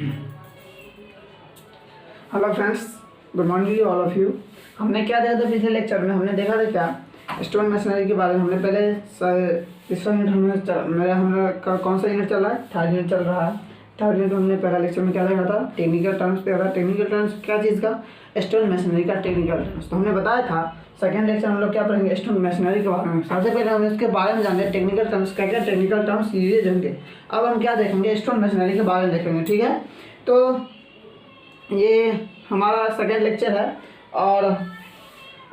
Hello friends, good morning you all of you. हमने क्या देखा था पिछले लेक्चर में? हमने देखा था क्या स्टोन मशीनरी के बारे में। हमने पहले तीसरा यूनिट हमारा कौन सा यूनिट चल रहा है? थर्ड यूनिट चल रहा है। थर्ड यूनिट में हमने पहला लेक्चर में क्या देखा था? टेक्निकल टर्म्स देखा था। टेक्निकल टर्म्स क्या चीज़ का? स्टोन मशीनरी का टेक्निकल टर्म्स। तो हमने बताया था सेकेंड लेक्चर हम लोग क्या पढ़ेंगे? स्टोन मशीनरी के बारे में। सबसे पहले हम इसके बारे में जानेंगे टेक्निकल टर्म्स क्या क्या टेक्निकल टर्म्स यूज होंगे। अब हम क्या देखेंगे? स्टोन मशीनरी के बारे में देखेंगे, ठीक है। तो ये हमारा सेकेंड लेक्चर है और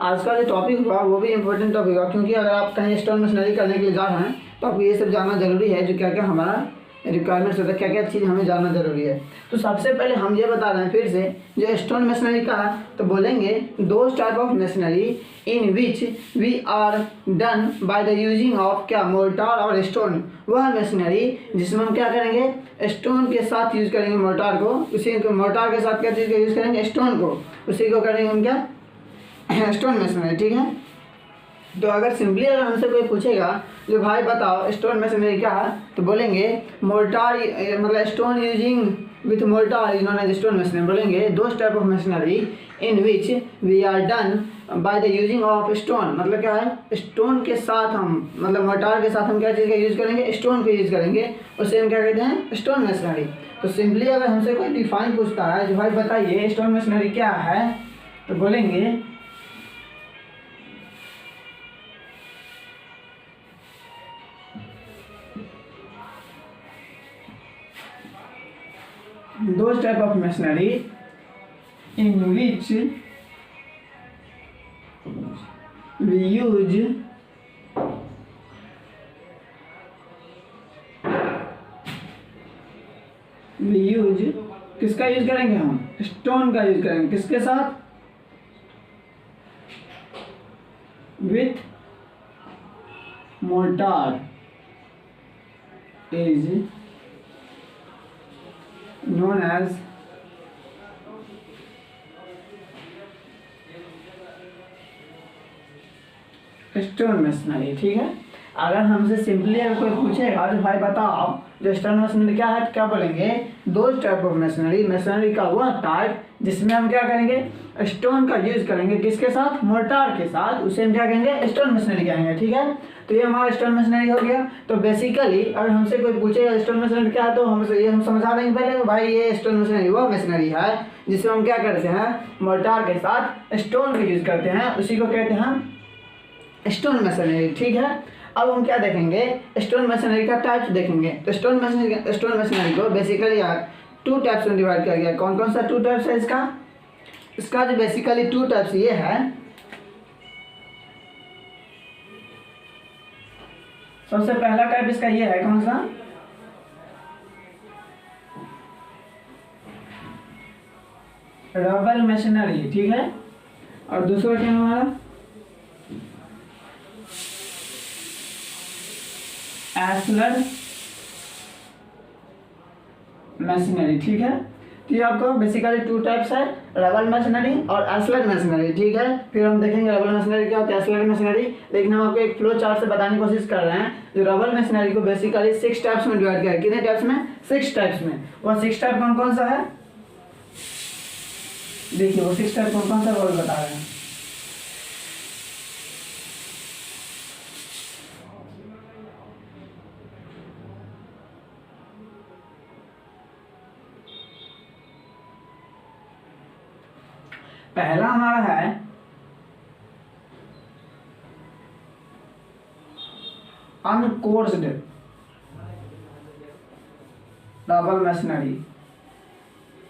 आज का जो टॉपिक होगा वो भी इम्पोर्टेंट टॉपिक होगा, क्योंकि अगर आप कहीं स्टोन मशीनरी करने के लिए जा रहे हैं तो आपको ये सब जानना जरूरी है, जो क्या क्या हमारा रिक्वायरमेंट्स होता है, क्या क्या चीज़ हमें जानना जरूरी है। तो सबसे पहले हम ये बता रहे हैं फिर से, जो स्टोन मशीनरी का है तो बोलेंगे दो type of machinery in which we are done by the using of क्या? मोर्टार और स्टोन। वह मशीनरी जिसमें हम क्या करेंगे? स्टोन के साथ यूज़ करेंगे मोर्टार को। उसी को मोर्टार के साथ क्या चीज़ का यूज़ करेंगे? स्टोन को। उसी को करेंगे हम क्या? स्टोन मशीनरी, ठीक है। तो अगर सिंपली अगर हमसे कोई पूछेगा जो भाई बताओ स्टोन मशीनरी क्या है, तो बोलेंगे मोर्टार, मतलब stone using with mortar is known as stone masonry. बोलेंगे दो type of machinery in which we are done by the using of stone. मतलब क्या है? स्टोन के साथ हम, मतलब मोर्टार के साथ हम क्या चीज़ का यूज़ करेंगे? स्टोन को यूज़ करेंगे। उसे हम क्या कहते हैं? Stone machinery. तो सिंपली अगर हमसे कोई डिफाइन पूछता है जो भाई बताइए स्टोन मशीनरी क्या है, तो बोलेंगे those type of machinery in which we use किसका यूज करेंगे? हम स्टोन का यूज करेंगे। किसके साथ? With mortar is known as stone machinery, ठीक है। अगर हमसे सिंपली अगर कोई पूछेगा जो भाई बताओ जो स्टोन मशीनरी क्या है, तो क्या बोलेंगे? दो टाइप ऑफ मशीनरी। मशीनरी का वह टाइप जिसमें हम क्या करेंगे? स्टोन का यूज करेंगे। किसके साथ? मोर्टार के साथ। उसे हम क्या कहेंगे? स्टोन मशीनरी कहेंगे, ठीक है। तो ये हमारा स्टोन मशीनरी हो गया। तो बेसिकली अगर हमसे कोई पूछेगा स्टोन मशीनरी क्या है, तो हम समझा देंगे पहले भाई ये स्टोन मशीनरी वह मशीनरी है जिसमें हम क्या करते हैं? मोर्टार के साथ स्टोन का यूज करते हैं। उसी को कहते हैं स्टोन मशीनरी, ठीक है। अब हम क्या देखेंगे? स्टोन मशीनरी का टाइप्स देखेंगे। तो स्टोन मशीनरी को बेसिकली यार टू टाइप्स में डिवाइड किया गया। कौन कौन सा टू टाइप्स है इसका जो बेसिकली टू टाइप्स ये है। सबसे पहला टाइप इसका ये है, कौन सा? रबर मशीनरी, ठीक है। और दूसरा क्या है हमारा? एस्लर मशीनरी, ठीक है। तो ये आपको बेसिकली टू टाइप्स है, रबर मशीनरी और एस्लर मशीनरी, ठीक है। फिर हम देखेंगे रबर मशीनरी क्या होता है, एस्लर मशीनरी। लेकिन हम आपको एक फ्लो चार्ट से बताने की कोशिश कर रहे हैं। जो रबर मशीनरी को बेसिकली 6 टाइप्स में डिवाइड किया है। कितने टाइप्स में? 6 टाइप्स में। वह 6 टाइप कौन कौन सा है? देखिए वो 6 टाइप कौन कौन सा वो बता रहे हैं। पहला हमारा है अनकोर्स्ड रबर मशीनरी।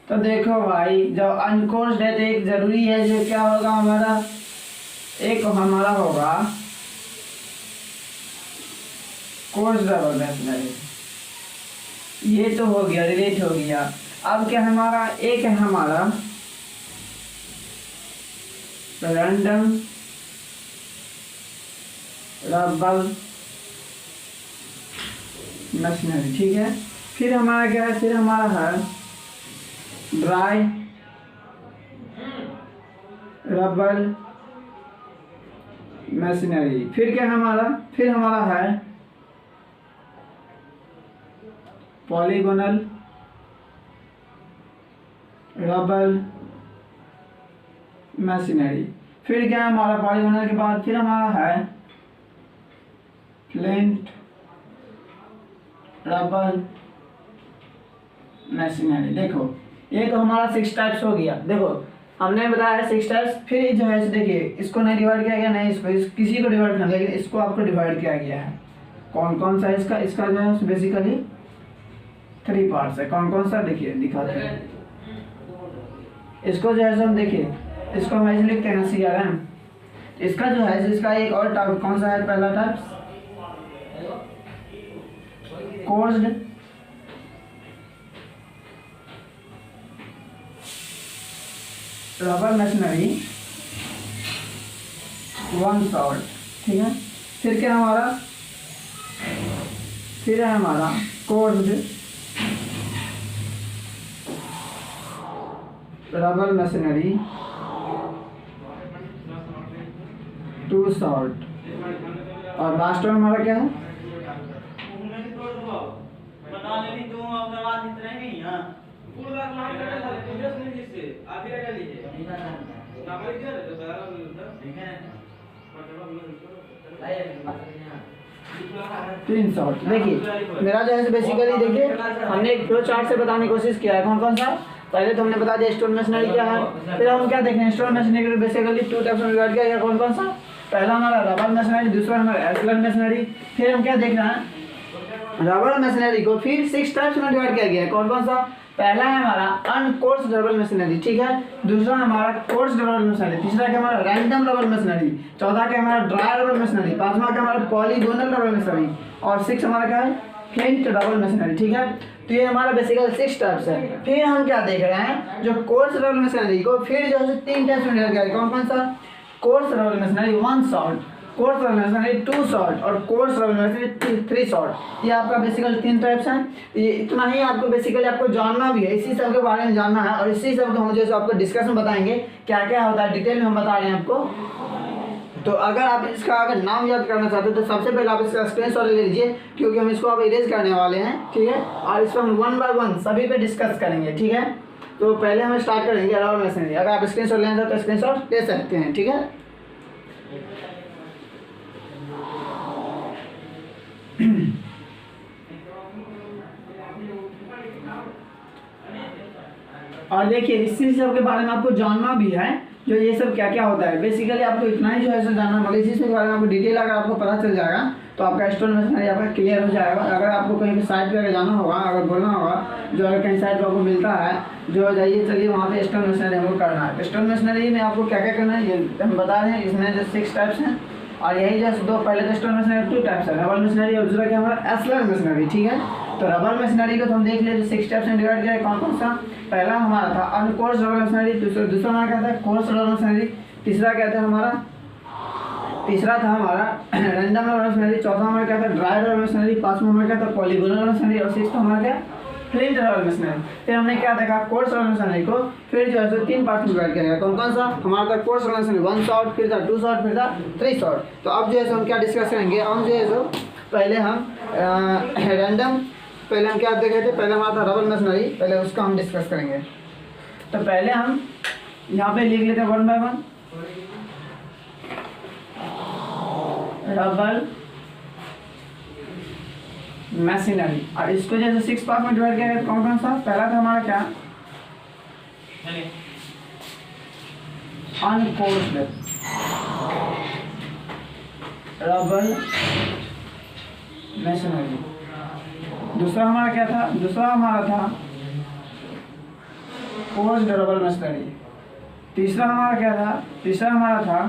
तो देखो भाई जब अनकोर्स्ड है तो एक जरूरी है जो क्या होगा हमारा? एक हमारा होगा कोर्स्ड रबर मशीनरी। ये तो हो गया, रिलेट हो गया। अब क्या हमारा? एक है हमारा रैंडम रबर मशीनरी, ठीक है। फिर हमारा क्या है? फिर हमारा है ड्राई रबर मशीनरी। फिर क्या है हमारा? फिर हमारा है पॉलीगोनल रबल मशीनरी। फिर क्या है हमारा पॉलीगोनल के बाद फिर हमारा है फ्लिंट रबल मशीनरी। देखो ये तो हमारा 6 टाइप्स हो गया। देखो हमने बताया 6 टाइप्स। फिर जो है देखिए इसको नहीं डिवाइड किया गया, नहीं इसको किसी को डिवाइड करना, लेकिन इसको आपको डिवाइड किया गया है। कौन कौन सा इसका जो है बेसिकली 3 पार्ट्स है। कौन कौन सा देखिए दिखाते हैं। इसको जो है हम देखिए, इसको हम ऐसे लिखते हैं CRM। इसका जो है इसका एक और टाइप कौन सा है, पहला टाइप कोर्स्ड रबर मशीनरी 1 शॉट, ठीक है। फिर क्या हमारा, फिर है हमारा कोर्स्ड रबर मशीनरी 2 शॉट, और लास्ट में हमारा क्या है तीन शॉट। देखिए मेरा जो है बेसिकली देखिए हमने एक फ्लो चार्ट से बताने की कोशिश किया है। कौन कौन सा, पहले तो हमने बता दिया स्टोन मशीनरी क्या है। फिर हम क्या देखें, स्टोन मशीनरी बेसिकली 2 टाइप्स में डिवाइड किया गया। कौन कौन सा, पहला हमारा रबर मशीनरी, दूसरा हमारा एस्लर मशीनरी। फिर हम क्या देख रहे हैं, रबर मशीनरी को फिर 6 टाइप्स में डिवाइड किया गया है। कौन कौन सा, पहला है हमारा अनकोर्स रबर मशीनरी, ठीक है। दूसरा हमारा कोर्स रबर मशीनरी, तीसरा क्या हमारा रैंडम रबर मशीनरी, चौथा क्या हमारा ड्राई रबर मशीनरी, पांचवा क्या हमारा पॉलीगोनल रबर मशीनरी, और 6 हमारा क्या है फ्लिंट रबर मशीनरी, ठीक है। तो ये हमारा बेसिकल 6 टाइप्स है। फिर हम क्या देख रहे हैं, जो कोर्स रबर मशीनरी को फिर जो है 3 टाइप्स में डिवाइड किया गया। कौन कौन सा, course rubble machinery 1 shot, course rubble machinery 2 shot, और कोर्स रबर मशीनरी 3 शॉट। ये आपका बेसिकल 3 टाइप्स हैं। ये इतना ही आपको बेसिकली आपको जानना भी है, इसी सब के बारे में जानना है, और इसी सब को हम जैसे आपको डिस्कशन बताएंगे क्या क्या होता है, डिटेल में हम बता रहे हैं आपको। तो अगर आप इसका अगर नाम याद करना चाहते हो तो सबसे पहले आप इसका स्क्रीनशॉट ले लीजिए, क्योंकि हम इसको आप इरेज करने वाले हैं, ठीक है। और इसको हम 1 बाय 1 सभी पे डिस्कस करेंगे, ठीक है। तो पहले हम स्टार्ट करेंगे रबर मशीनरी। अगर आप स्क्रीनशॉट लेना चाहते हो तो स्क्रीनशॉट ले सकते हैं, ठीक है। और देखिए इसी सब के बारे में आपको जानना भी है, जो ये सब क्या क्या होता है। बेसिकली आपको इतना ही जो है जानना, मतलब इसी के बारे में आपको डिटेल अगर आपको पता चल जाएगा तो आपका स्टोन मशीनरी आपका क्लियर हो जाएगा। अगर आपको कहीं भी साइट पे जाना होगा, अगर बोलना होगा, जो अगर कहीं साइट पर आपको मिलता है, जो जाइए चलिए वहाँ पे स्टोन मशीनरी हमको करना है। स्टोन मशीनरी में आपको क्या क्या करना है ये हम बता रहे हैं। इसमें जो 6 टाइप्स हैं, और यही जैसे दो पहले तो स्टोन मशीनरी 2 टाइप्स है, रबर मशीनरी और दूसरा क्या हमारा एस्लर मशीनरी, ठीक है। तो रबर मशीनरी को तो हम देख लिए 6 टाइप्स में डिवाइड किया। कौन कौन सा, पहला हमारा था अनकोर्स रबर मशीनरी, दूसरा हमारा क्या था कोर्स रबर मशीनरी, तीसरा क्या था हमारा रैंडम रबर मशीनरी, चौथा हमारा क्या था ड्राई रबर मशीनरी, पांचवा हमारा क्या था पॉलीगोनल रबर मशीनरी, और 6वां हमारा क्या फ्लिंट रबर मशीनरी। फिर हमने क्या देखा, कोर्स रबर मशीनरी को फिर जो है 3 पार्ट में डिवाइड किया गया। कौन कौन सा, हमारा था कोर्स रबर मशीनरी 1 शॉट, फिर था 2 शॉट, फिर था 3 शॉट। तो अब जो है हम क्या डिस्कस करेंगे, हम जो है पहले हम रैंडम, पहले हम क्या देखे थे, पहले हमारा था रबर मशीनरी, पहले उसका हम डिस्कस करेंगे। तो पहले हम यहाँ पे लिख लेते हैं 1 बाय 1 रबर मशीनरी, और इसको जैसे 6 पार्ट में डिवाइड किया गया। कौन कौन सा, पहला था हमारा क्या अनकोर्स्ड रबर मशीनरी, दूसरा हमारा क्या था, दूसरा हमारा था कोर्स्ड रबर मशीनरी, तीसरा हमारा क्या था, तीसरा हमारा था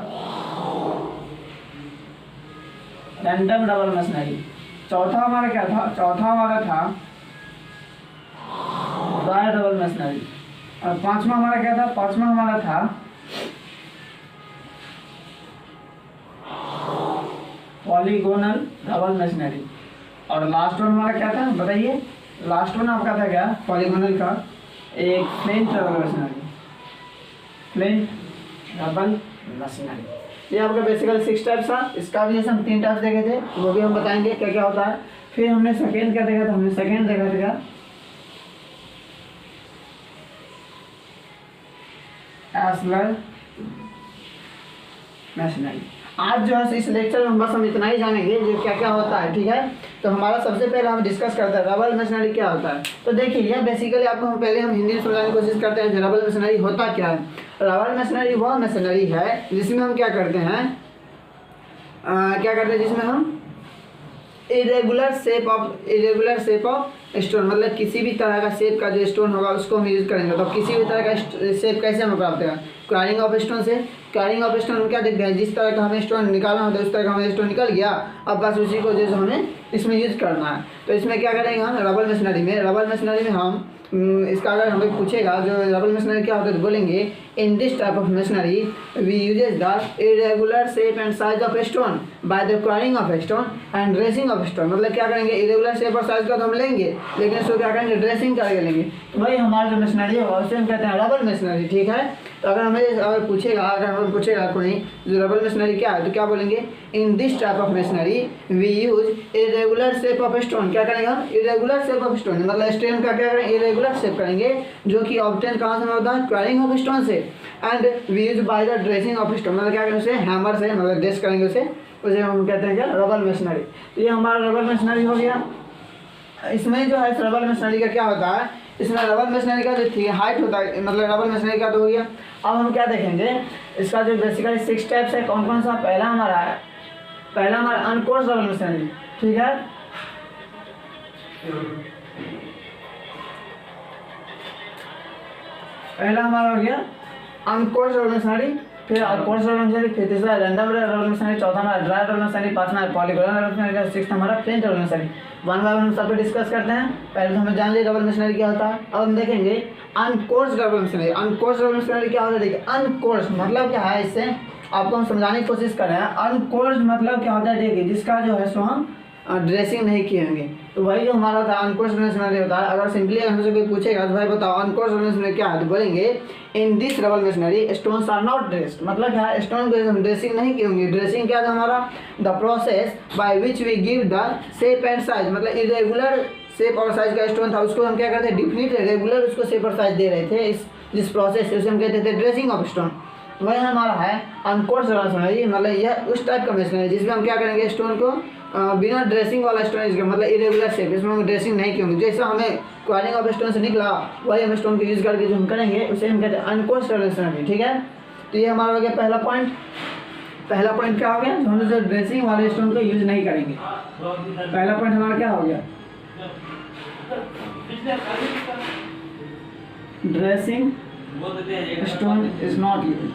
रैंडम रबर मशीनरी, चौथा हमारा क्या था, चौथा हमारा था ड्राई रबर मशीनरी, और पांचवा हमारा क्या था, पांचवा हमारा था पॉलीगोनल रबर मशीनरी, और लास्ट वन हमारा क्या था बताइए, लास्ट वन आपका था क्या पॉलीगोनल का एक flint rubber machinery, flint rubber machinery. ये आपका बेसिकल 6 टाइप्स था। इसका भी जैसे हम 3 टाइप्स देखे थे, वो भी हम बताएंगे क्या क्या होता है। फिर हमने सेकेंड क्या देखा था, हमने सेकेंड देखा था एस्लर मैशनरी। आज जो है इस लेक्चर में बस हम इतना ही जानेंगे जो क्या क्या होता है, ठीक है। तो हमारा सबसे पहले हम डिस्कस करते हैं रबर मशीनरी क्या होता है। तो देखिए यह बेसिकली आपको पहले हम हिंदी में समझाने की कोशिश करते हैं जो रबर मशीनरी होता क्या है। रबर मशीनरी वह मशीनरी है जिसमें हम क्या करते हैं जिसमें हम इरेगुलर शेप ऑफ स्टोन, मतलब किसी भी तरह का शेप का जो स्टोन होगा उसको हम यूज़ करेंगे। तो किसी भी तरह का शेप कैसे हम प्राप्त करें, क्वारिंग ऑफ स्टोन से। क्वारिंग ऑफ स्टोन हम क्या देखते हैं, जिस तरह का हमें स्टोन निकालना होता है उस तरह का हमें स्टोन निकल गया, अब बस उसी को जैसे हमें इसमें यूज़ करना है। तो इसमें क्या करेंगे हम रबर मशीनरी में हम इसका अगर हमें पूछेगा जो रबर मशीनरी क्या होता है तो बोलेंगे in this type of machinery we uses the irregular shape and size of stone by the quarrying of stone and dressing of stone. मतलब क्या करेंगे, इरेगुलर शेप और साइज का तो हम लेंगे लेकिन इसको क्या करेंगे, ड्रेसिंग करके लेंगे। तो भाई हमारा जो मशीनरी है उसे हम कहते हैं रबर मशीनरी, ठीक है। तो अगर हमें पूछेगा कोई जो रबर मशीनरी क्या है तो क्या बोलेंगे, in this type of machinery we use irregular shape of stone. क्या करेंगे हम, इरेगुलर शेप ऑफ स्टोन, मतलब स्टोन का क्या करेंगे, इरेगुलर शेप करेंगे जो कि ऑब्टेन कहाँ से होता है, क्वारिंग ऑफ स्टोन से। And we use by the dressing of stone, मतलब क्या करेंगे उसे हैमर से मतलब ड्रेस करेंगे उसे हम कहते हैं क्या, रबर मशीनरी। तो ये हमारा रबर मशीनरी हो गया। इसमें जो है रबर मशीनरी का क्या होता है, इसमें रबर मशीनरी का जो हाइट होता है, मतलब रबर मशीनरी का तो हो गया। अब हम क्या देखेंगे, इसका जो बेसिकली 6 टाइप्स है कौन कौन सा। पहला हमारा अनकोर्स रबर मशीनरी, ठीक है। पहला हमारा हो गया अनकोर्स रबर मशीनरी, फिर कोर्स रबर मशीनरी, फिर तीसरा रैंडम रबर मशीनरी, चौथा हमारा ड्राई रबर मशीनरी, पांचवा पॉलीगोनल रबर मशीनरी, सिक्स्थ हमारा plain rubble masonry. One by one हम सब पे डिस्कस करते हैं। पहले तो हमें जान लिया रबर मशीनरी क्या होता है। अब हम देखेंगे अनकोर्स रबर मशीनरी। अनकोर्स रबर मशीनरी क्या होता है, देखिए अनकोर्स मतलब क्या है, इससे आपको हम समझाने की कोशिश कर रहे हैं। अनकोर्स मतलब क्या होता है, देखिए जिसका जो है सो हम ड्रेसिंग नहीं किए होंगे, तो वही जो हमारा था अनकोर्स रबर मशीनरी होता है। अगर सिंपली हमसे कोई पूछेगा तो भाई बताओ अनकोर्स रबर मशीनरी क्या है, तो बोलेंगे in this rubble masonry stones are not dressed. मतलब क्या है, स्टोन को हम ड्रेसिंग नहीं किए होंगे। ड्रेसिंग क्या था हमारा, the process by which we give the shape and size, मतलब इरेगुलर शेप और साइज का स्टोन था उसको हम क्या करते हैं, डिफिनिट रेगुलर उसको शेप और साइज दे रहे थे। जिस प्रोसेस से उसे हम कहते थे ड्रेसिंग ऑफ स्टोन। वही हमारा है अनकोर्स रबर मशीनरी, मतलब यह उस टाइप का मशीनरी जिसमें हम क्या करेंगे, स्टोन को बिना ड्रेसिंग वाला स्टोन, मतलब इरेगुलर शेप, इसमें हम ड्रेसिंग नहीं की होंगे। जैसा हमें क्वारिंग ऑफ स्टोन से निकला वही हम स्टोन को यूज़ करके जो हम करेंगे उसे हम कहते हैं अनकोर्स रबर मशीनरी, ठीक है। तो ये हमारा हो गया पहला पॉइंट क्या हो गया, जो हम जो ड्रेसिंग वाले स्टोन को यूज़ नहीं करेंगे। पहला पॉइंट हमारा क्या हो गया, dressing stone is not used,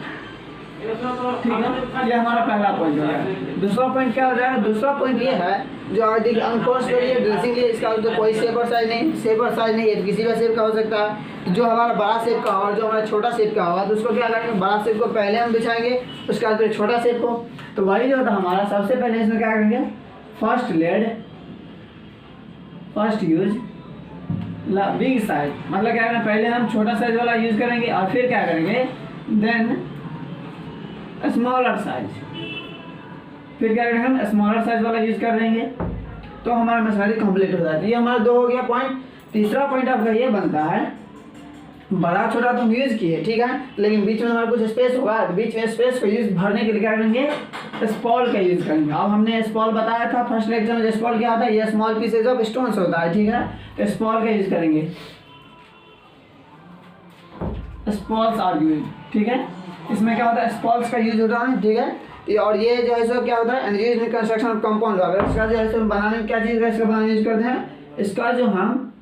ठीक है। ये हमारा पहला पॉइंट हो गया। दूसरा पॉइंट क्या हो जाएगा, दूसरा पॉइंट ये है जो देखिए अनकोर्स के लिए ड्रेसिंग लिए इसका तो कोई शेप और साइज नहीं है, किसी भी शेप का हो सकता है। जो हमारा बड़ा शेप का और जो हमारा छोटा शेप का होगा तो उसको क्या करेंगे, बड़ा शेप को पहले हम बिछाएंगे उसके बाद फिर छोटा शेप को। तो वही जो था हमारा सबसे पहले इसमें क्या करेंगे, फर्स्ट यूज बिग साइज, मतलब क्या करेंगे पहले हम छोटा साइज वाला यूज करेंगे और फिर क्या करेंगे देन स्मॉलर साइज, फिर क्या करेंगे हम स्मॉलर साइज वाला यूज कर देंगे। तो हमारा मशीनरी कंप्लीट हो जाती है। ये हमारा 2 हो गया पॉइंट। तीसरा पॉइंट आपका ये बनता है, बड़ा छोटा तो हम यूज किए, ठीक है, लेकिन बीच में हमारा कुछ स्पेस होगा, बीच में स्पेस को यूज भरने के लिए क्या करेंगे, स्पॉल का यूज करेंगे। अब हमने स्पॉल बताया था फर्स्ट लेक्चर में, स्पॉल क्या होता है, ये स्मॉल पीसेज ऑफ स्टोन्स होता है, ठीक है। तो स्पॉल का यूज करेंगे, स्पॉल्स आर यूज, ठीक है। इसमें क्या होता है, स्पॉल्स का यूज होता है, ठीक है। और ये जो है सो क्या होता है, use in construction of compound wall. इसका जो है सो बनाने में क्या चीज़ का इसका बनाने यूज करते हैं, इसका जो हम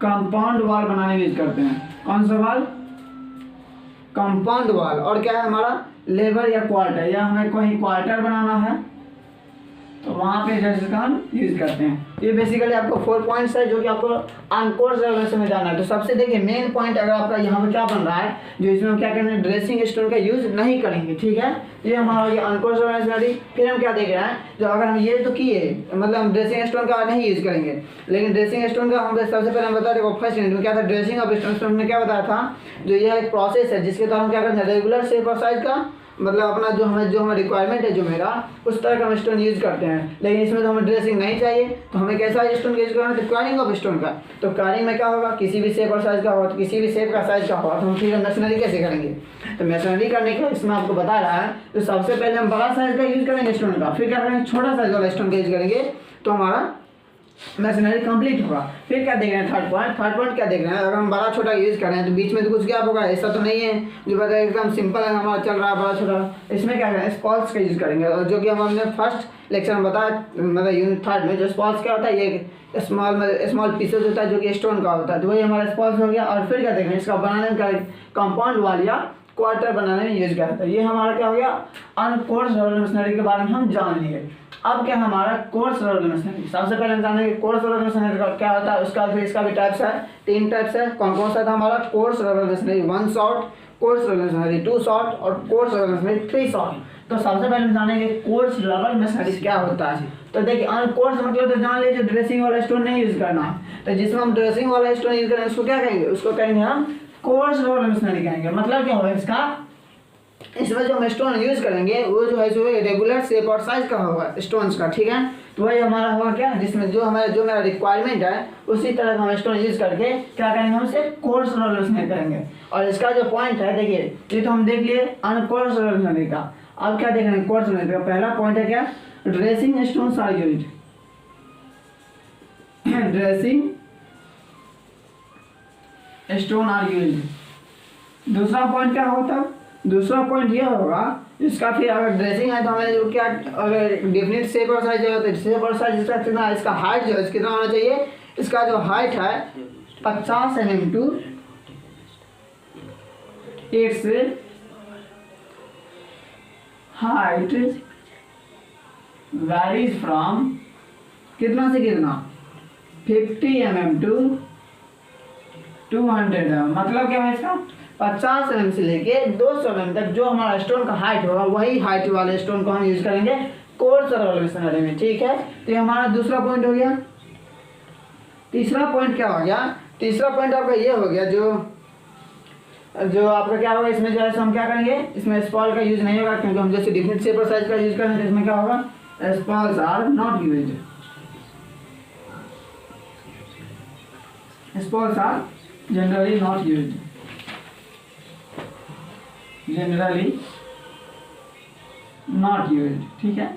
कंपाउंड वॉल बनाने में यूज करते हैं। कौन सा वॉल, कंपाउंड वॉल। और क्या है हमारा लेबर या क्वार्टर, या हमें कोई क्वार्टर बनाना है तो वहाँ पे जैसे का हम यूज करते हैं। ये बेसिकली आपको 4 पॉइंट्स है जो कि आपको अनकोर्स रबर मशीनरी में जाना है। तो सबसे देखिए मेन पॉइंट अगर आपका यहाँ पर क्या बन रहा है, जो इसमें हम क्या करेंगे, ड्रेसिंग स्टोन का यूज नहीं करेंगे, ठीक है। ये हमारा ये अनकोर्स रबर मशीनरी। फिर हम क्या देख रहे हैं, जो अगर हम ये तो किए मतलब हम ड्रेसिंग स्टोन का नहीं यूज करेंगे, लेकिन ड्रेसिंग स्टोन का हम सबसे पहले हम बता दें फर्स्ट यूनिट में क्या था, ड्रेसिंग ऑफ स्टोन। हमने क्या बताया था, जो यह एक प्रोसेस है जिसके द्वारा हम क्या करते हैं, रेगुलर शेप और साइज का मतलब अपना जो हमें रिक्वायरमेंट है जो मेरा उस तरह का हम स्टोन यूज़ करते हैं। लेकिन इसमें तो हमें ड्रेसिंग नहीं चाहिए, तो हमें कैसा स्टोन यूज़ करना है, तो क्वारिंग ऑफ स्टोन का। तो क्वारिंग में क्या होगा, किसी भी शेप और साइज़ का होगा, तो किसी भी शेप का साइज़ का होगा, तो हम फिर मैसनरी कैसे करेंगे। तो मैसनरी करने के इसमें आपको बता रहा है, तो सबसे पहले हम बड़ा साइज़ का यूज़ करेंगे स्टोन का, फिर क्या करेंगे छोटा साइज़ वाला स्टोन का यूज़ करेंगे, तो हमारा मैसनरी कंप्लीट होगा। फिर क्या देख रहे हैं, थर्ड पॉइंट क्या देख रहे हैं, अगर हम बड़ा छोटा यूज़ कर रहे हैं तो बीच में तो कुछ गैप होगा, ऐसा तो नहीं है जो बताया एकदम सिंपल है हमारा चल रहा है बड़ा छोटा। इसमें क्या करें, स्पॉल्स का यूज़ करेंगे, और जो कि हमने फर्स्ट लेक्चर में बताया, मतलब यूनिट थर्ड में, जो स्पॉल्स क्या होता है, ये स्मॉल पीसेज होता है जो कि स्टोन का होता है, तो वही हमारा स्पॉल्स हो गया। और फिर क्या देख रहे हैं, इसका बनाने का कंपाउंड वाल या क्वार्टर बनाने में यूज किया जाता है। ये हमारा क्या हो गया, अनकोर्स रोलर मशीनरी के बारे में हम जान लिए। अब क्या हमारा कोर्स रोलर मशीनरी, सबसे पहले हम जानेंगे कोर्स रोलर मशीनरी का क्या होता है, उसका फिर इसका भी टाइप्स है, 3 टाइप्स है। कौन कौन सा था हमारा, course roller machinery 1 shot, course roller machinery 2 shot और कोर्स रोलर मशीनरी 3 शॉट। तो सबसे पहले हम जानेंगे कोर्स रोलर मशीनरी क्या होता है। तो देखिए अनकोर्स मतलब तो जान लीजिए ड्रेसिंग वाला स्टोन नहीं यूज करना, तो जिसमें हम ड्रेसिंग वाला स्टोन यूज करेंगे उसको क्या कहेंगे, उसको कहेंगे हम कोर्स रोलर मशीनरी कहेंगे। मतलब क्या होगा इसका, इसमें जो हम स्टोन यूज करेंगे वो जो है रेगुलर शेप और साइज का होगा स्टोन्स का, ठीक है। तो वही हमारा होगा क्या, जिसमें जो मेरा रिक्वायरमेंट है उसी तरह का हम स्टोन यूज करके क्या करेंगे, हम इसे कोर्स रोलर मशीनरी करेंगे। और इसका जो पॉइंट है देखिए, ये तो हम देख लिए अनकोर्स रोलर मशीनरी का। अब क्या देख रहे हैं, कोर्स मशीनरी का पहला पॉइंट है क्या, dressing stones are used, dressing stone are used. दूसरा पॉइंट क्या होता, दूसरा पॉइंट यह होगा, इसका फिर अगर ड्रेसिंग है तो हमें जो क्या, अगर डेफिनेट शेप और साइज है तो शेप और साइज इसका कितना, इसका हाइट जो है कितना होना चाहिए, इसका जो हाइट है 50 mm टू 8 से हाइट वैरीज फ्रॉम कितना से कितना 50 mm टू 200 mm। मतलब क्या है इसका, 50 mm से लेके 200 mm तक जो हमारा स्टोन का हाइट होगा वही हाइट वाले स्टोन को हम यूज करेंगे कोर्स रोलर मशीनरी में, ठीक है। तो ये हमारा दूसरा पॉइंट हो गया। तीसरा पॉइंट क्या हो गया, तीसरा पॉइंट आपका ये हो गया, जो आपका क्या होगा, इसमें जो है हम क्या करेंगे, इसमें स्पॉल का यूज नहीं होगा, क्योंकि हम जैसे डिफरेंट शेप और साइज का यूज करेंगे तो इसमें क्या होगा, spalls are not used, spalls are generally not used, generally not used, ठीक है।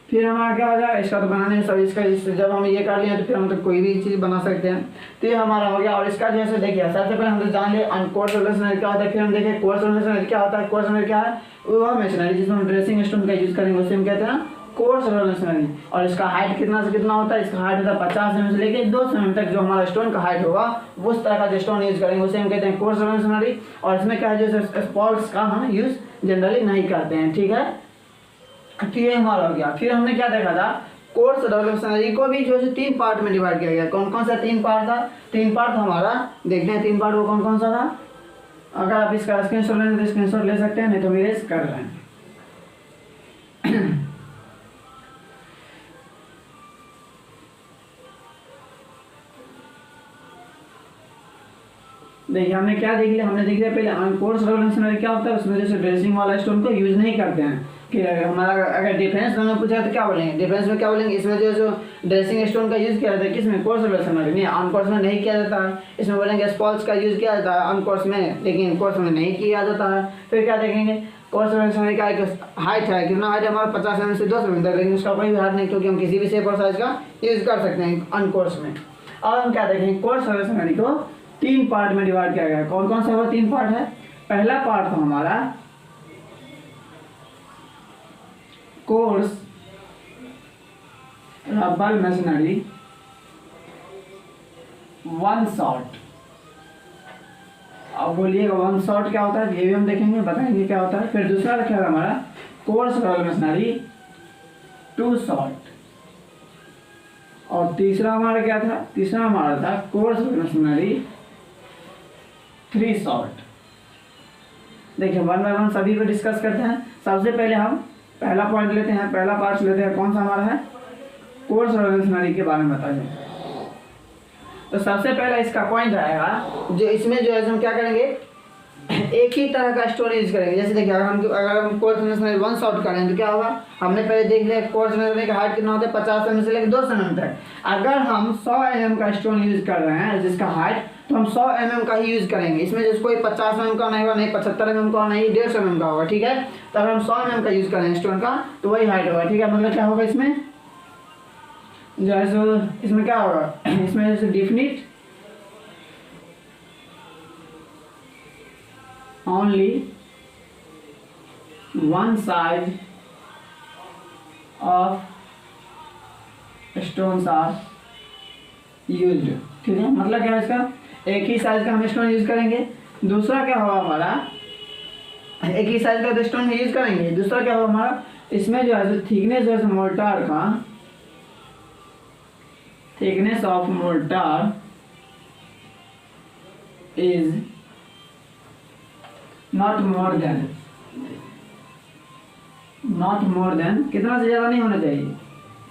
फिर हमारा क्या हो जाएगा, इसका तो बनाने में सब इसका जब हम ये कर लिए तो फिर हम तो कोई भी चीज़ बना सकते हैं। तो ये हमारा हो गया। और इसका जैसे देखिए सबसे पहले हम तो जान लिए अनकोर्स रोलर मशीनरी क्या होता है, फिर हम देखें कोर्स रोलर मशीनरी क्या होता है। कोर्स मशीनरी क्या है, वो मशीनरी जिसमें हम ड्रेसिंग स्टोन का यूज करेंगे उसे हम कहते हैं कोर्स रोलर मशीनरी। और इसका हाइट कितना से कितना होता है, इसका हाइट होता है 50 mm से लेकर 200 mm तक जो हमारा स्टोन का हाइट होगा उस तरह का जो स्टोन यूज करेंगे उसे हम कहते हैं कोर्स रोलर मशीनरी। और इसमें क्या है, जो स्पॉल्स का हम यूज जनरली नहीं करते हैं, ठीक है। तो ये हमारा हो गया। फिर हमने क्या देखा था, कोर्स रोलर मशीनरी को भी जो है 3 पार्ट में डिवाइड किया गया। कौन कौन सा 3 पार्ट था, 3 पार्ट हमारा देखते हैं 3 पार्ट वो कौन कौन सा था। अगर आप इसका स्क्रीनशॉट लेना तो स्क्रीनशॉट ले सकते हैं, नहीं तो मेरे कर रहे हैं। देखिए हमने क्या देख लिया, हमने देख लिया पहले अनकोर्स रोलर मशीनरी क्या होता है, उसमें जैसे ड्रेसिंग वाला स्टोन को यूज नहीं करते हैं। कि हमारा अगर डिफरेंस में पूछा तो क्या बोलेंगे, डिफरेंस में क्या बोलेंगे, इसमें जो ड्रेसिंग स्टोन का यूज किया जाता है किसमें, कोर्स रोलर मशीनरी में, अनकोर्स में नहीं किया जाता है। इसमें बोलेंगे स्पॉल्स का यूज किया जाता है अनकोर्स में, लेकिन कोर्स में नहीं किया जाता है। फिर क्या देखेंगे, कोर्स रोलर मशीनरी का एक हाइट है, कितना हाइट है हमारा 50 mm से 200 mm तक, लेकिन उसका कोई भी हाइट नहीं, क्योंकि हम किसी भी शेप और साइज का यूज कर सकते हैं अनकोर्स में। अब हम क्या देखेंगे, कोर्स रोलर मशीनरी को 3 पार्ट में डिवाइड किया गया है। कौन कौन सा वो 3 पार्ट है, पहला पार्ट था हमारा कोर्स रबर मशीनरी 1 शॉट। अब बोलिएगा 1 शॉट क्या होता है, ये भी हम देखेंगे, बताएंगे क्या होता है। फिर दूसरा रखा है हमारा कोर्स रोलर मशीनरी 2 शॉट। और तीसरा हमारा क्या था, तीसरा हमारा था कोर्स रोलर मशीनरी 3 शॉट। देखिए 1 बाय 1 सभी को डिस्कस करते हैं। सबसे पहले हम पहला पॉइंट लेते हैं, पहला पार्ट लेते हैं, कौन सा हमारा है, कोर्स रोलर मशीनरी के बारे में बताइए। तो सबसे पहला इसका पॉइंट आएगा, जो इसमें जो है हम क्या करेंगे, एक ही तरह का स्टोन यूज करेंगे। जैसे देखिए अगर हम कोर्स मशीनरी 1 शॉट करें तो क्या होगा, हमने पहले देख लिया कोर्स मशीनरी का हाइट कितना होता है 50 mm से लेकर 200 mm तक। अगर हम 100 mm का स्टोन यूज कर रहे हैं जिसका हाइट, तो हम 100 mm का ही यूज करेंगे। इसमें जैसे कोई 50 mm का नहीं होगा, नहीं 75 mm का, नहीं 150 mm का होगा, ठीक है। तो अगर हम 100 mm का यूज करें स्टोन का तो वही हाइट होगा, ठीक है। मतलब क्या होगा इसमें जैसे इसमें क्या होगा, इसमें जैसे definite only one side of stones are used, ठीक है। मतलब क्या है इसका, एक ही साइज का हम स्टोन यूज करेंगे। दूसरा क्या होगा हमारा, एक ही साइज का स्टोन यूज करेंगे। दूसरा क्या होगा हमारा, इसमें जो है थिकनेस जो है मोर्टार का, thickness of mortar is not more than कितना से ज़्यादा नहीं होना चाहिए,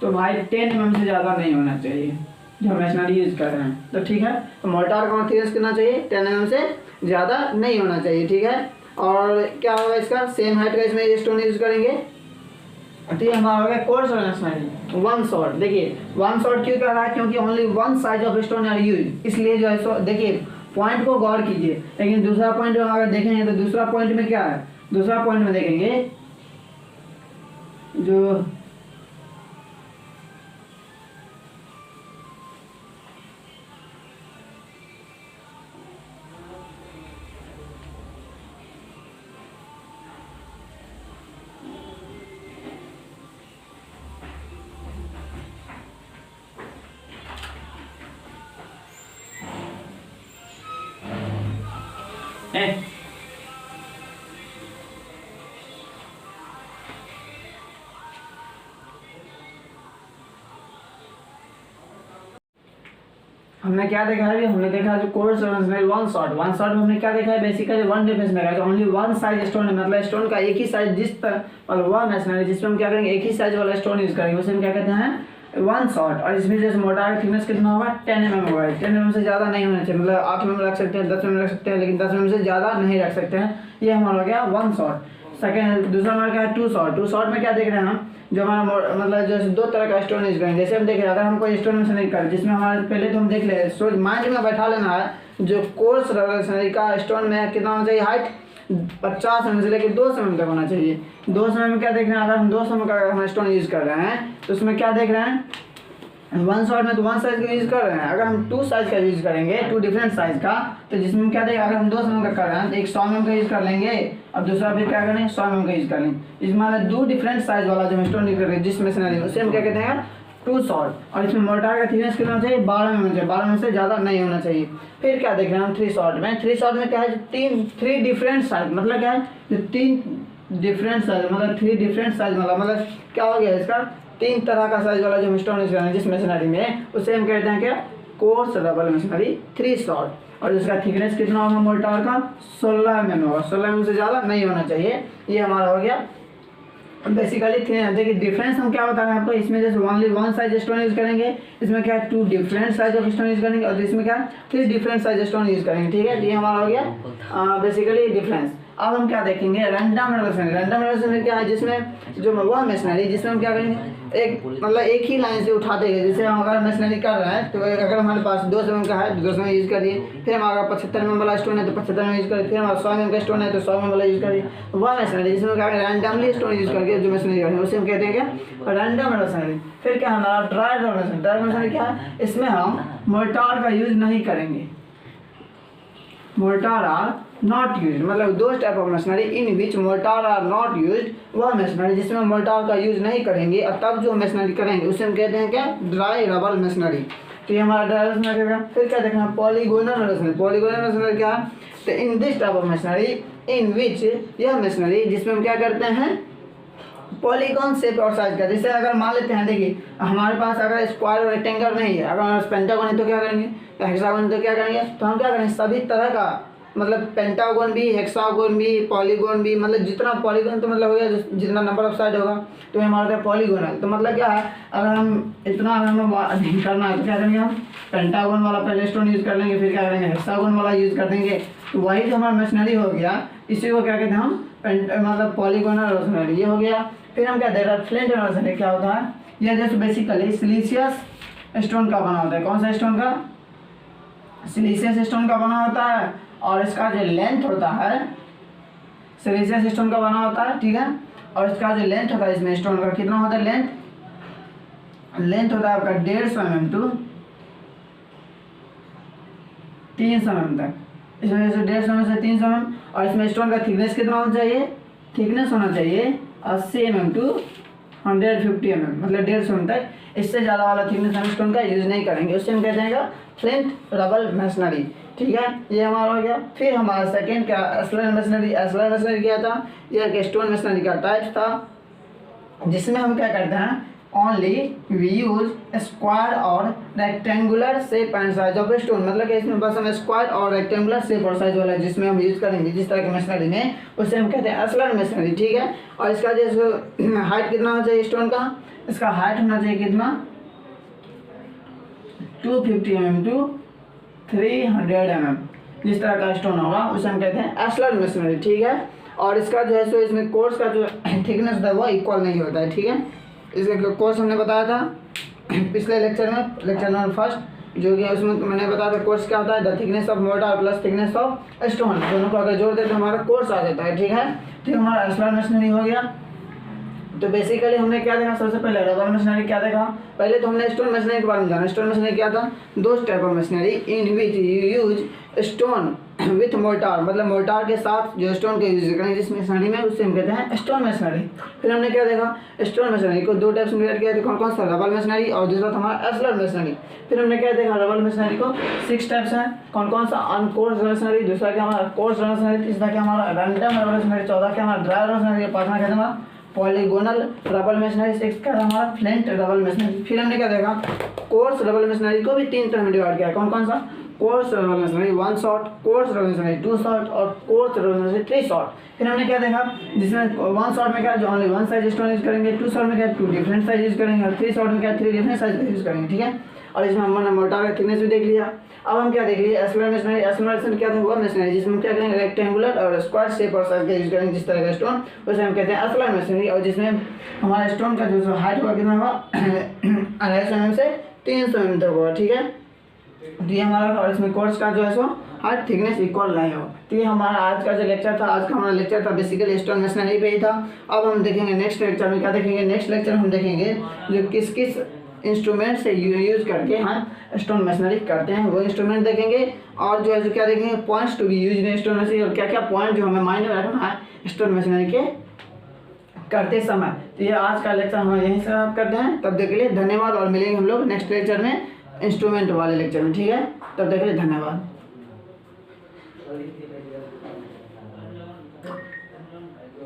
तो भाई 10 mm से ज़्यादा नहीं होना चाहिए जो मशीनरी यूज कर रहे हैं, तो ठीक है। तो मोर्टार का थिकनेस कितना चाहिए, 10 mm से ज़्यादा नहीं होना चाहिए, ठीक है। और क्या होगा इसका, सेम हाइट का इसमें स्टोन यूज करेंगे। तो ये हमारा हो गया कोर्स मशीनरी 1 शॉट। देखिए 1 शॉट क्यों कर रहा है, क्योंकि only 1 size of stone are use, इसलिए जो है सो देखिए पॉइंट को गौर कीजिए। लेकिन दूसरा पॉइंट अगर देखेंगे तो दूसरा पॉइंट में क्या है, दूसरा पॉइंट में देखेंगे जो हमने क्या देखा है, हमने देखा जो कोर्स मशीनरी 1 शॉट में हमने क्या देखा है, बेसिकली 1 डिफरेंस में है ओनली 1 साइज स्टोन, मतलब स्टोन का एक ही साइज जिस पर, और 1 मशीनरी जिसमें हम क्या करेंगे एक ही साइज वाला स्टोन यूज करेंगे, उसे हम क्या कहते हैं 1 शॉट। और इसमें जैसे मोटार का थिकनेस कितना होगा 10 mm होगा। 10 mm से ज़्यादा नहीं होना चाहिए, मतलब 8 mm रख सकते हैं, 10 mm रख सकते हैं, लेकिन 10 mm से ज़्यादा नहीं रख सकते हैं। ये हमारा हो गया 1 शॉट। सेकेंड दूसरा हमारा क्या है 2 शॉट। 2 शॉट में क्या देख रहे हैं हम, जो हमारा मतलब जैसे 2 तरह का स्टोन यूज करेंगे। जैसे हम देख रहे हैं अगर हम कोई स्टोन मशीनरी करें जिसमें हमारे पहले तो हम देख ले सोच माइंड में बैठा लेना है, जो कोर्स मशीनरी का स्टोन में कितना होना चाहिए हाइट 50 mm से लेकर 200 mm तक होना चाहिए। 200 mm क्या देख रहे हैं, अगर हम 200 mm का हम स्टोन यूज कर रहे हैं तो उसमें क्या देख रहे हैं 1 शॉट में तो 1 साइज का यूज कर रहे हैं। अगर हम 2 साइज का यूज करेंगे 2 डिफरेंट साइज का, तो जिसमें क्या देगा, अगर हम 200 mm का कर रहे हैं तो एक 100 mm का यूज कर लेंगे और दूसरा फिर क्या करेंगे 100 mm का यूज कर लेंगे। इसमें मतलब 2 डिफरेंट साइज वाला जो स्टोन यूज कर रहे हैं जिस मशीनरी उसे हम क्या कहते हैं 2 शॉट। और इसमें मोर्टार का थिकनेस कितना चाहिए 12 mm चाहिए, 12 mm से ज़्यादा नहीं होना चाहिए। फिर क्या देख रहे हैं हम 3 शॉट में। 3 शॉट में क्या है 3 डिफरेंट साइज, मतलब क्या है जो 3 डिफरेंट साइज, मतलब 3 डिफरेंट साइज मतलब क्या हो गया इसका 3 तरह का साइज वाला जो स्टोन यूज कर रहे हैं जिस मशीनरी में, उसे हम कहते हैं क्या कोर्स रबल मशीनरी 3 शॉट। और इसका थिकनेस कितना होगा मोर्टार का 16 mm होगा, 16 mm से ज़्यादा नहीं होना चाहिए। ये हमारा हो गया बेसिकली। देखिए डिफरेंस हम क्या बता रहे हैं आपको, इसमें जैसे ओनली 1 साइज स्टोन यूज करेंगे, इसमें क्या है 2 different size of stone use करेंगे, और इसमें क्या 3 डिफरेंट साइज स्टोन यूज करेंगे, ठीक है। ये हमारा हो गया बेसिकली डिफरेंस। अब हम क्या देखेंगे रैंडम मशीनरी। रैंडम मशीनरी क्या है, जिसमें जो वह मशीनरी जिसमें हम क्या करेंगे एक मतलब एक ही लाइन से उठाते हैं। जैसे हम अगर मशीनरी कर रहे हैं तो अगर हमारे पास 200 mm का है तो 200 mm यूज करिए, फिर हमारा 75 mm वाला स्टोन है तो 75 mm यूज करिए, फिर हमारा 100 mm का स्टोन है तो 100 mm वाला यूज करिए। वह मशीनरी जिसमें क्या रैंडमली स्टोन यूज करके जो मशीनरी करेंगे उसे हम कहते हैं क्या रैंडम मशीनरी। फिर क्या हमारा dry rubble machinery. Dry machinery क्या है, इसमें हम मोर्टार का यूज नहीं करेंगे, मोर्टार आर नॉट यूज, मतलब 2 type of machinery in which mortar are not use. वह मशीनरी जिसमें मोर्टार का यूज नहीं करेंगे और तब जो मशीनरी करेंगे उसे हम कहते हैं क्या ड्राई रबर मशीनरी। तो ये हमारा ड्राई रबर मशीनरी का। फिर क्या देखना पॉलीगोनल मशीनरी। पॉलीगोनल मशीनरी क्या है, तो in this type of machinery in which यह मशीनरी जिसमें हम क्या करते हैं पॉलीगॉन शेप और साइज का। जैसे अगर मान लेते हैं देखिए हमारे पास अगर स्क्वायर और रेक्टेंगल नहीं है, अगर पेंटागन है तो क्या करेंगे, हेक्सागन तो क्या करेंगे, तो हम क्या करेंगे सभी तरह का मतलब पेंटागोन भी, हेक्सागोन भी, पॉलीगोन भी, मतलब जितना पॉलीगोन तो मतलब हो गया जितना नंबर ऑफ साइड होगा तो हमारा होता है पॉलीगोनल। तो मतलब क्या है, अगर हम इतना अगर हमें करना है तो क्या करेंगे, हम पेंटागोन वाला पहले स्टोन यूज़ कर लेंगे, फिर क्या करेंगे हेक्सागोन वाला यूज़ कर देंगे। तो वही जो हमारा मशीनरी हो गया, इसी को क्या कहते हैं हम मतलब पॉलीगोनल मशीनरी, ये हो गया। फिर हम क्या देख रहे हैं, फ्लिंट मशीनरी क्या होता है, यह जैसे बेसिकली सिलिशियस स्टोन का बना होता है। कौन सा स्टोन का, सिलिशियस स्टोन का बना होता है, और इसका जो लेंथ होता है सिलिशियस स्टोन का बना होता है, ठीक है। और इसका जो लेंथ होता है इसमें स्टोन का कितना होता है, लेंथ होता है आपका 150 mm टू 300 mm तक, इसमें से 150 mm से 300 mm। और इसमें स्टोन का थिकनेस कितना होना चाहिए, थिकनेस होना चाहिए 80 mm टू 150 mm, मतलब 150 mm तक। इससे ज़्यादा वाला थिकनेस हम स्टोन का यूज़ नहीं करेंगे, उससे हम कहते हैं फ्लिंट रबल मशीनरी, ठीक है। ये हमारा हो गया। फिर हमारा सेकेंड क्या, एस्लर मशीनरी। एस्लर मशीनरी क्या था, यह एक स्टोन मशीनरी का टाइप था, जिसमें हम क्या करते हैं, ओनली वी यूज स्क्वायर और rectangular shape and size of stone, मतलब कि इसमें बस हम स्क्वायर और रेक्टेंगुलर शेप और साइज वाला जिसमें हम यूज करेंगे जिस तरह की मशीनरी में, उससे हम कहते हैं एस्लर मशीनरी, ठीक है। और इसका जैसे हाइट कितना होना चाहिए स्टोन का, इसका हाइट होना चाहिए कितना 250 mm टू 300 mm, जिस तरह का स्टोन होगा उसे हम कहते हैं एस्लर मशीनरी, ठीक है। और इसका जो है सो इसमें कोर्स का जो थिकनेस होता है वो इक्वल नहीं होता है, ठीक है। इसका कोर्स हमने बताया था पिछले लेक्चर में, लेक्चर नंबर फर्स्ट, जो कि उसमें मैंने बताया था कोर्स क्या होता है, the thickness of mortar plus thickness of stone, दोनों को अगर जोड़ देते तो हमारा कोर्स आ जाता है, ठीक है। तो हमारा एस्लर मशीनरी हो गया। तो बेसिकली हमने क्या देखा, सबसे पहले रबर मशीनरी क्या देखा, पहले तो हमने स्टोन मशीनरी के बारे में जाना। स्टोन मशीनरी क्या था, दो type of machinery in which you use stone with mortar, मतलब मोर्टार के साथ जो स्टोन के यूज करेंगे जिस मशीनरी में, उससे हम कहते हैं स्टोन मशीनरी। फिर हमने क्या देखा, स्टोन मशीनरी को दो टाइप्स में डिवाइड किया था, कौन कौन सा, रबर मशीनरी और दूसरा था हमारा एस्लर मशीनरी। फिर हमने क्या देखा, रबर मशीनरी को 6 टाइप्स हैं, कौन कौन सा, अनकोर्स मशीनरी, दूसरा क्या हमारा कोर्स मशीनरी, तीसरा क्या हमारा रैंडम रबर मशीनरी, चौथा क्या हमारा ड्राई रबर मशीनरी, पांचवा क्या हमारा पॉलीगोनल रबल मशीनरी, सिक्स का हमारा फ्लिंट रबल मशीनरी। फिर हमने क्या देखा, कोर्स रबल मशीनरी को भी 3 तरह में डिवाइड किया, कौन कौन सा, coursed rubble masonry 1 shot, coursed rubble masonry 2 shot और कोर्स रबल मशीनरी 3 शॉट। फिर हमने क्या देखा, जिसमें 1 शॉट में क्या जो ओनली 1 साइज स्टोन यूज करेंगे, 2 शॉट में क्या 2 डिफरेंट साइज यूज करेंगे, और 3 शॉट में क्या 3 डिफरेंट साइज यूज करेंगे, ठीक है। और इसमें हमने मोर्टार का थिकनेस भी देख लिया। अब हम क्या देख लिए, एस्लर मशीनरी। एस्लर मशीनरी क्या था, वो मशीनरी जिसमें हम क्या करेंगे, रेक्टेंगुलर और स्क्वायर शेप और साइज का यूज करेंगे जिस तरह का स्टोन, उसे हम कहते हैं एस्लर मशीनरी। और जिसमें हमारा स्टोन का जो हाइट होगा कितना होगा 250 mm से 300 mm तक होगा, ठीक है। तो ये हमारा, और इसमें कोर्स का जो है सो हाइट थिकनेस इक्वल नहीं होगा। तो ये हमारा आज का जो लेक्चर था, आज का हमारा लेक्चर था बेसिकली स्टोन मशीनरी पे ही था। अब हम देखेंगे नेक्स्ट लेक्चर में क्या देखेंगे, नेक्स्ट लेक्चर हम देखेंगे जो किस किस इंस्ट्रूमेंट से यूज़ करके हम स्टोन मशीनरी करते हैं, वो इंस्ट्रूमेंट देखेंगे। और जो है जो क्या देखेंगे, points to be use in stone masonry, और क्या क्या पॉइंट जो हमें माइंड में रखना है स्टोन मशीनरी के करते समय। तो ये आज का लेक्चर हम यहीं से आप करते हैं। तब तक के लिए धन्यवाद, और मिलेंगे हम लोग नेक्स्ट लेक्चर में इंस्ट्रूमेंट वाले लेक्चर में, ठीक है। तब तक के लिए धन्यवाद।